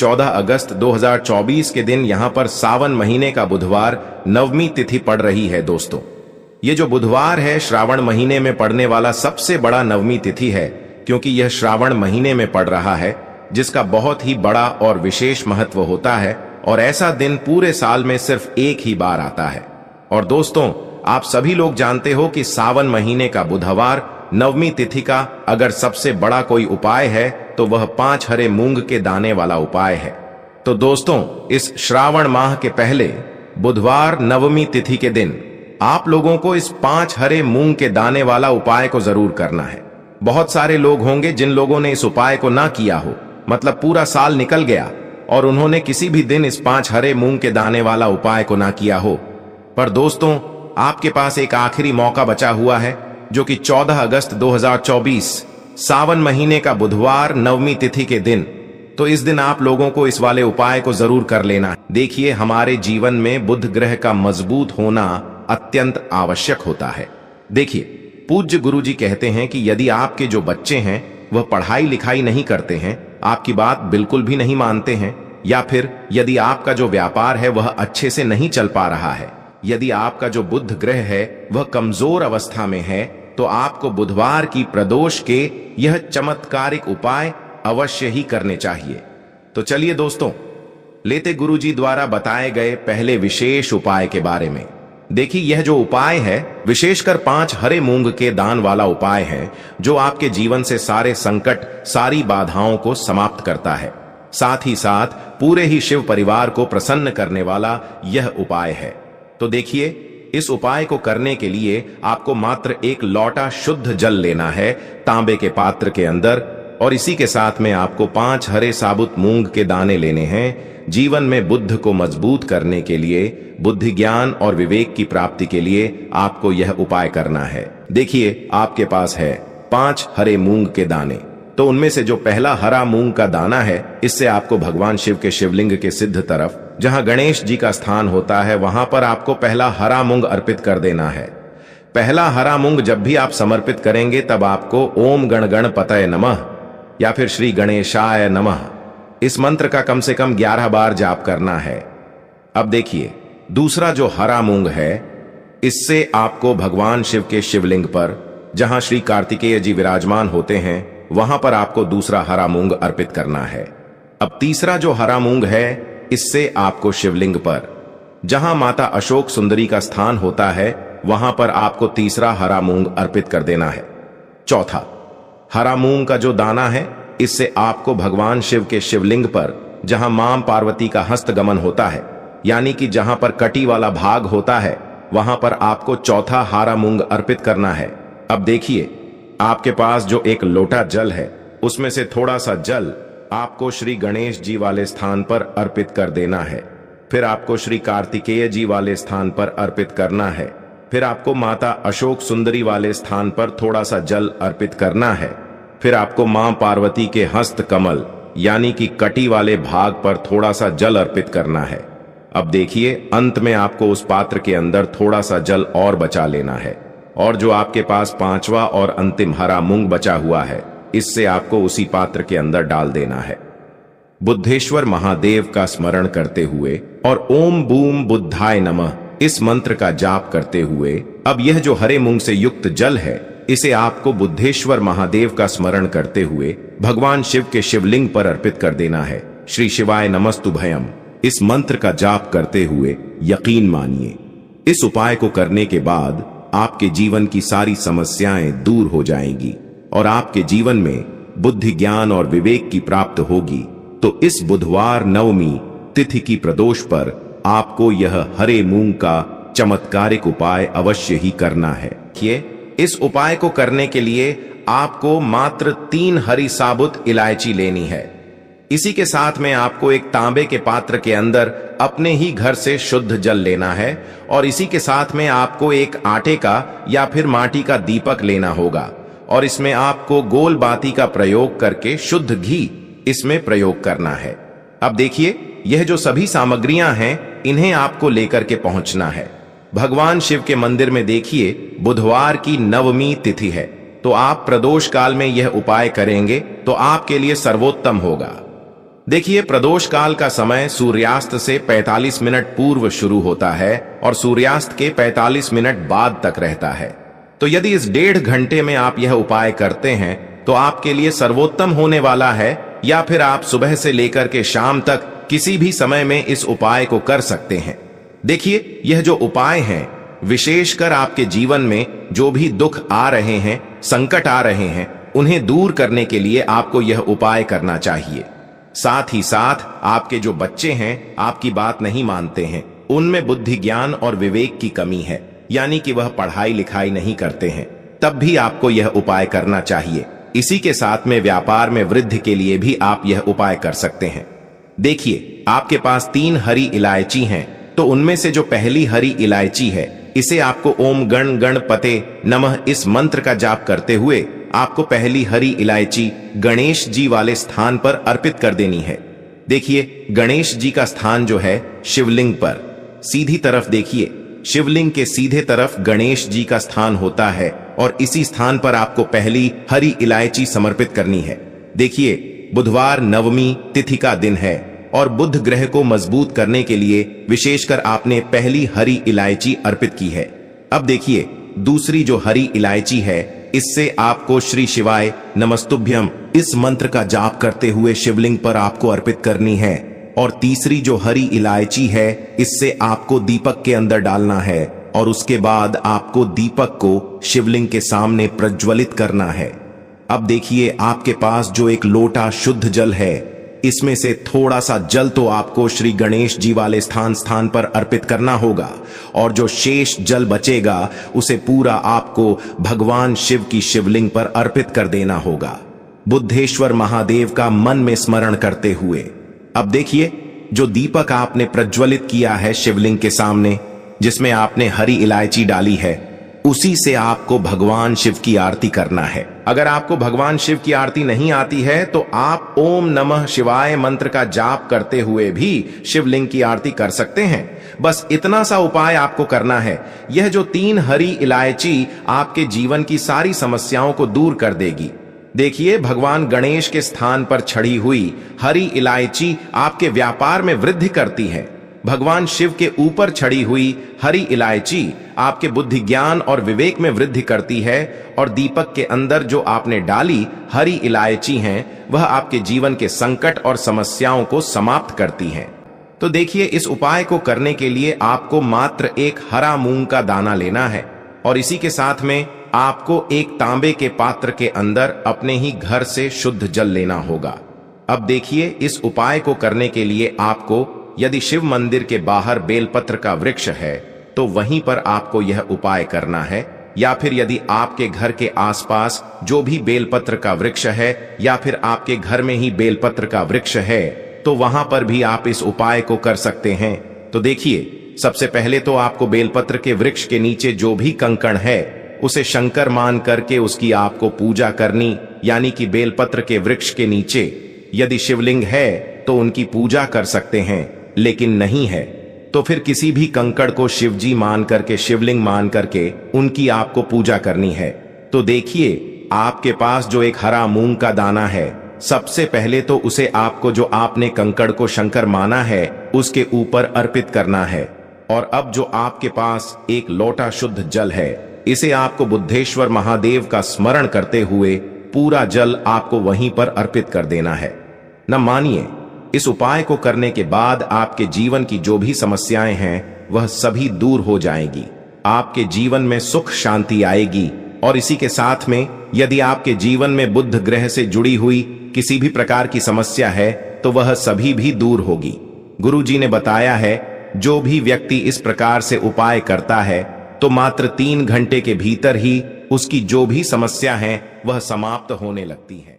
14 अगस्त 2024 के दिन यहाँ पर सावन महीने का बुधवार नवमी तिथि पड़ रही है। दोस्तों, ये जो बुधवार है श्रावण महीने में पड़ने वाला सबसे बड़ा नवमी तिथि है, क्योंकि यह श्रावण महीने में पड़ रहा है, जिसका बहुत ही बड़ा और विशेष महत्व होता है। और ऐसा दिन पूरे साल में सिर्फ एक ही बार आता है। और दोस्तों, आप सभी लोग जानते हो कि सावन महीने का बुधवार नवमी तिथि का अगर सबसे बड़ा कोई उपाय है तो वह 5 हरे मूंग के दाने वाला उपाय है। तो दोस्तों, इस श्रावण माह के पहले बुधवार नवमी तिथि के दिन आप लोगों को इस 5 हरे मूंग के दाने वाला उपाय को जरूर करना है। बहुत सारे लोग होंगे जिन लोगों ने इस उपाय को ना किया हो, मतलब पूरा साल निकल गया और उन्होंने किसी भी दिन इस 5 हरे मूंग के दाने वाला उपाय को ना किया हो। पर दोस्तों, आपके पास एक आखिरी मौका बचा हुआ है, जो कि 14 अगस्त 2024 सावन महीने का बुधवार नवमी तिथि के दिन। तो इस दिन आप लोगों को इस वाले उपाय को जरूर कर लेना है। देखिए, हमारे जीवन में बुध ग्रह का मजबूत होना अत्यंत आवश्यक होता है। देखिए, पूज्य गुरुजी कहते हैं कि यदि आपके जो बच्चे हैं वह पढ़ाई लिखाई नहीं करते हैं, आपकी बात बिल्कुल भी नहीं मानते हैं, या फिर यदि आपका जो व्यापार है वह अच्छे से नहीं चल पा रहा है, यदि आपका जो बुध ग्रह है वह कमजोर अवस्था में है, तो आपको बुधवार की प्रदोष के यह चमत्कारिक उपाय अवश्य ही करने चाहिए। तो चलिए दोस्तों, लेते गुरुजी द्वारा बताए गए पहले विशेष उपाय के बारे में। देखिए, यह जो उपाय है विशेषकर 5 हरे मूंग के दान वाला उपाय है, जो आपके जीवन से सारे संकट, सारी बाधाओं को समाप्त करता है। साथ ही साथ पूरे ही शिव परिवार को प्रसन्न करने वाला यह उपाय है। तो देखिए, इस उपाय को करने के लिए आपको मात्र एक लोटा शुद्ध जल लेना है तांबे के पात्र के अंदर, और इसी के साथ में आपको 5 हरे साबुत मूंग के दाने लेने हैं। जीवन में बुद्ध को मजबूत करने के लिए, बुद्धि ज्ञान और विवेक की प्राप्ति के लिए आपको यह उपाय करना है। देखिए, आपके पास है 5 हरे मूंग के दाने। तो उनमें से जो पहला हरा मूंग का दाना है, इससे आपको भगवान शिव के शिवलिंग के सिद्ध तरफ, जहां गणेश जी का स्थान होता है, वहां पर आपको पहला हरा मूंग अर्पित कर देना है। पहला हरा मूंग जब भी आप समर्पित करेंगे, तब आपको ओम गण गणपतये नमः या फिर श्री गणेशाय नमः इस मंत्र का कम से कम 11 बार जाप करना है। अब देखिए, दूसरा जो हरा मूंग है, इससे आपको भगवान शिव के शिवलिंग पर, जहां श्री कार्तिकेय जी विराजमान होते हैं, वहां पर आपको दूसरा हरा मूंग अर्पित करना है। अब तीसरा जो हरा मूंग है, इससे आपको शिवलिंग पर, जहां माता अशोक सुंदरी का स्थान होता है, वहां पर आपको तीसरा हरा मूंग अर्पित कर देना है। चौथा हरा मूंग का जो दाना है, इससे आपको भगवान शिव के शिवलिंग पर, जहां मां पार्वती का हस्तगमन होता है, यानी कि जहां पर कटी वाला भाग होता है, वहां पर आपको चौथा हरा मूंग अर्पित करना है। अब देखिए, आपके पास जो एक लोटा जल है, उसमें से थोड़ा सा जल आपको श्री गणेश जी वाले स्थान पर अर्पित कर देना है। फिर आपको श्री कार्तिकेय जी वाले स्थान पर अर्पित करना है। फिर आपको माता अशोक सुंदरी वाले स्थान पर थोड़ा सा जल अर्पित करना है। फिर आपको मां पार्वती के हस्त कमल यानी कि कटी वाले भाग पर थोड़ा सा जल अर्पित करना है। अब देखिए, अंत में आपको उस पात्र के अंदर थोड़ा सा जल और बचा लेना है, और जो आपके पास 5वां और अंतिम हरा मूंग बचा हुआ है, इससे आपको उसी पात्र के अंदर डाल देना है। बुद्धेश्वर महादेव का स्मरण करते हुए और ओम बूम बुद्धाय नमः इस मंत्र का जाप करते हुए, अब यह जो हरे मूंग से युक्त जल है, इसे आपको बुद्धेश्वर महादेव का स्मरण करते हुए भगवान शिव के शिवलिंग पर अर्पित कर देना है। श्री शिवाय नमस्तुभयम इस मंत्र का जाप करते हुए यकीन मानिए, इस उपाय को करने के बाद आपके जीवन की सारी समस्याएं दूर हो जाएंगी और आपके जीवन में बुद्धि ज्ञान और विवेक की प्राप्त होगी। तो इस बुधवार नवमी तिथि की प्रदोष पर आपको यह हरे मूंग का चमत्कारिक उपाय अवश्य ही करना है। इस उपाय को करने के लिए आपको मात्र 3 हरी साबुत इलायची लेनी है। इसी के साथ में आपको एक तांबे के पात्र के अंदर अपने ही घर से शुद्ध जल लेना है, और इसी के साथ में आपको एक आटे का या फिर माटी का दीपक लेना होगा, और इसमें आपको गोल बाती का प्रयोग करके शुद्ध घी इसमें प्रयोग करना है। अब देखिए, यह जो सभी सामग्रियां हैं, इन्हें आपको लेकर के पहुंचना है। भगवान शिव के मंदिर में देखिए, बुधवार की नवमी तिथि है, तो आप प्रदोष काल में यह उपाय करेंगे तो आपके लिए सर्वोत्तम होगा। देखिए, प्रदोष काल का समय सूर्यास्त से 45 मिनट पूर्व शुरू होता है और सूर्यास्त के 45 मिनट बाद तक रहता है। तो यदि इस 1.5 घंटे में आप यह उपाय करते हैं तो आपके लिए सर्वोत्तम होने वाला है, या फिर आप सुबह से लेकर के शाम तक किसी भी समय में इस उपाय को कर सकते हैं। देखिए, यह जो उपाय हैं, विशेषकर आपके जीवन में जो भी दुख आ रहे हैं, संकट आ रहे हैं, उन्हें दूर करने के लिए आपको यह उपाय करना चाहिए। साथ ही साथ आपके जो बच्चे हैं आपकी बात नहीं मानते हैं, उनमें बुद्धि, ज्ञान और विवेक की कमी है, यानी कि वह पढ़ाई लिखाई नहीं करते हैं, तब भी आपको यह उपाय करना चाहिए। इसी के साथ में व्यापार में वृद्धि के लिए भी आप यह उपाय कर सकते हैं। देखिए, आपके पास 3 हरी इलायची हैं, तो उनमें से जो पहली हरी इलायची है, इसे आपको ओम गण गणपते नमः इस मंत्र का जाप करते हुए आपको पहली हरी इलायची गणेश जी वाले स्थान पर अर्पित कर देनी है। देखिए, गणेश जी का स्थान जो है शिवलिंग पर सीधी तरफ देखिए, शिवलिंग के सीधे तरफ गणेश जी का स्थान होता है और इसी स्थान पर आपको पहली हरी इलायची समर्पित करनी है। देखिए, बुधवार नवमी तिथि का दिन है और बुध ग्रह को मजबूत करने के लिए विशेषकर आपने पहली हरी इलायची अर्पित की है। अब देखिए, दूसरी जो हरी इलायची है, इससे आपको श्री शिवाय नमस्तुभ्यम इस मंत्र का जाप करते हुए शिवलिंग पर आपको अर्पित करनी है। और तीसरी जो हरी इलायची है, इससे आपको दीपक के अंदर डालना है और उसके बाद आपको दीपक को शिवलिंग के सामने प्रज्वलित करना है। अब देखिए, आपके पास जो एक लोटा शुद्ध जल है, इसमें से थोड़ा सा जल तो आपको श्री गणेश जी वाले स्थान पर अर्पित करना होगा और जो शेष जल बचेगा उसे पूरा आपको भगवान शिव की शिवलिंग पर अर्पित कर देना होगा, बुद्धेश्वर महादेव का मन में स्मरण करते हुए। अब देखिए, जो दीपक आपने प्रज्वलित किया है शिवलिंग के सामने, जिसमें आपने हरी इलायची डाली है, उसी से आपको भगवान शिव की आरती करना है। अगर आपको भगवान शिव की आरती नहीं आती है तो आप ओम नमः शिवाय मंत्र का जाप करते हुए भी शिवलिंग की आरती कर सकते हैं। बस इतना सा उपाय आपको करना है। यह जो 3 हरी इलायची आपके जीवन की सारी समस्याओं को दूर कर देगी। देखिए, भगवान गणेश के स्थान पर छड़ी हुई हरी इलायची आपके व्यापार में वृद्धि करती है। भगवान शिव के ऊपर छड़ी हुई हरी इलायची आपके बुद्धि, ज्ञान और विवेक में वृद्धि करती है और दीपक के अंदर जो आपने डाली हरी इलायची हैं, वह आपके जीवन के संकट और समस्याओं को समाप्त करती हैं। तो देखिए, इस उपाय को करने के लिए आपको मात्र एक हरा मूंग का दाना लेना है और इसी के साथ में आपको एक तांबे के पात्र के अंदर अपने ही घर से शुद्ध जल लेना होगा। अब देखिए, इस उपाय को करने के लिए आपको, यदि शिव मंदिर के बाहर बेलपत्र का वृक्ष है तो वहीं पर आपको यह उपाय करना है, या फिर यदि आपके घर के आसपास जो भी बेलपत्र का वृक्ष है या फिर आपके घर में ही बेलपत्र का वृक्ष है तो वहां पर भी आप इस उपाय को कर सकते हैं। तो देखिए, सबसे पहले तो आपको बेलपत्र के वृक्ष के नीचे जो भी कंकड़ है उसे शंकर मान करके उसकी आपको पूजा करनी, यानी कि बेलपत्र के वृक्ष के नीचे यदि शिवलिंग है तो उनकी पूजा कर सकते हैं, लेकिन नहीं है तो फिर किसी भी कंकड़ को शिवजी मान करके, शिवलिंग मान करके उनकी आपको पूजा करनी है। तो देखिए, आपके पास जो एक हरा मूंग का दाना है, सबसे पहले तो उसे आपको, जो आपने कंकड़ को शंकर माना है, उसके ऊपर अर्पित करना है। और अब जो आपके पास एक लोटा शुद्ध जल है, इसे आपको बुद्धेश्वर महादेव का स्मरण करते हुए पूरा जल आपको वहीं पर अर्पित कर देना है। न मानिए, इस उपाय को करने के बाद आपके जीवन की जो भी समस्याएं हैं वह सभी दूर हो जाएंगी। आपके जीवन में सुख शांति आएगी और इसी के साथ में यदि आपके जीवन में बुध ग्रह से जुड़ी हुई किसी भी प्रकार की समस्या है तो वह सभी भी दूर होगी। गुरु जी ने बताया है, जो भी व्यक्ति इस प्रकार से उपाय करता है तो मात्र 3 घंटे के भीतर ही उसकी जो भी समस्या है वह समाप्त होने लगती है।